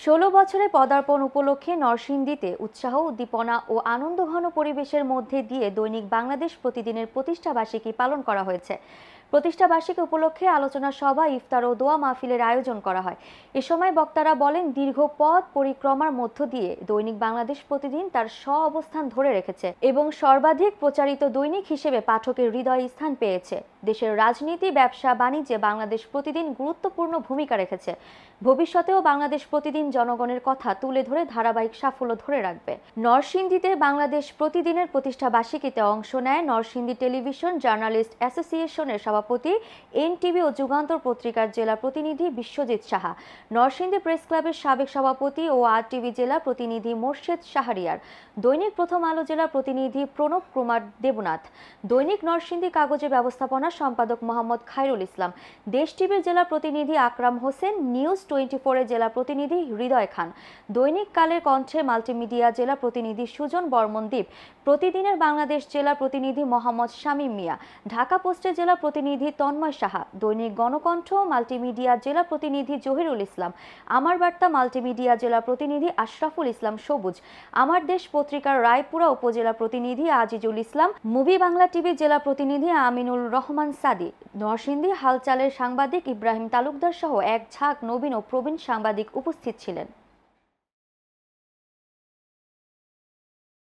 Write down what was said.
১৬ বছরে পদার্পণ উপলক্ষে নরসিংদীতে উৎসাহ, উদ্দীপনা ও আনন্দঘন পরিবেশের মধ্যে দিয়ে দৈনিক বাংলাদেশ প্রতিদিনের প্রতিষ্ঠাবার্ষিকী পালন করা হয়েছে। প্রতিষ্ঠাবার্ষিকী উপলক্ষে আলোচনা সভা, ইফতার ও দোয়া মাহফিলের আয়োজন করা হয়। এ সময় বক্তারা বলেন, দীর্ঘ পথ পরিক্রমার মধ্য দিয়ে দৈনিক বাংলাদেশ প্রতিদিন তার অবস্থান ধরে রেখেছে এবং সর্বাধিক প্রচারিত দৈনিক হিসেবে পাঠকের হৃদয়ে স্থান পেয়েছে। দেশের রাজনীতি, ব্যবসা, বাণিজ্যে বাংলাদেশ প্রতিদিন গুরুত্বপূর্ণ ভূমিকা রেখেছে। ভবিষ্যতেও বাংলাদেশ প্রতিদিন জনগণের কথা তুলে ধরে ধারাবাহিক সাফল্য ধরে রাখবে। নরসিংদীতে বাংলাদেশ প্রতিদিনের প্রতিষ্ঠা বার্ষিকীতে অংশ নেয় নরসিংদী টেলিভিশন জার্নালিস্ট অ্যাসোসিয়েশনের সভাপতি, এনটিভি ও যুগান্তর পত্রিকার জেলা প্রতিনিধি বিশ্বজিৎ সাহা, নরসিংদী প্রেস ক্লাবের সাবেক সভাপতি ও আরটিভি জেলা প্রতিনিধি মোর্শেদ শাহরিয়ার, দৈনিক প্রথম আলো জেলা প্রতিনিধি প্রণব কুমার দেবনাথ, দৈনিক নরসিংদী কাগজের ব্যবস্থাপনা সম্পাদক মোহাম্মদ খায়রুল ইসলাম, দেশ টিভির জেলা প্রতিনিধি আকরাম হোসেন, নিউজ 24 জেলা প্রতিনিধি হৃদয় খান, দৈনিক কালের কণ্ঠে মাল্টিমিডিয়া জেলা প্রতিনিধি সুজন বর্মনদীপ, প্রতিদিনের বাংলাদেশ জেলা প্রতিনিধি মোহাম্মদ শামীম মিয়া, ঢাকা পোস্টের জেলা প্রতিনিধি তন্ময় সাহা, দৈনিক গণকণ্ঠ মাল্টিমিডিয়া জেলা প্রতিনিধি জহিরুল ইসলাম, আমার বার্তা মাল্টিমিডিয়া জেলা প্রতিনিধি আশরাফুল ইসলাম সবুজ, আমার দেশ পত্রিকার রায়পুরা উপজেলা প্রতিনিধি আজিজুল ইসলাম, মুভি বাংলা টিভি জেলা প্রতিনিধি আমিনুল রহমান সাদি, নরসিংদী হালচালের সাংবাদিক ইব্রাহিম তালুকদার সহ এক ঝাঁক নবীন ও প্রবীণ সাংবাদিক উপস্থিত ছিলেন।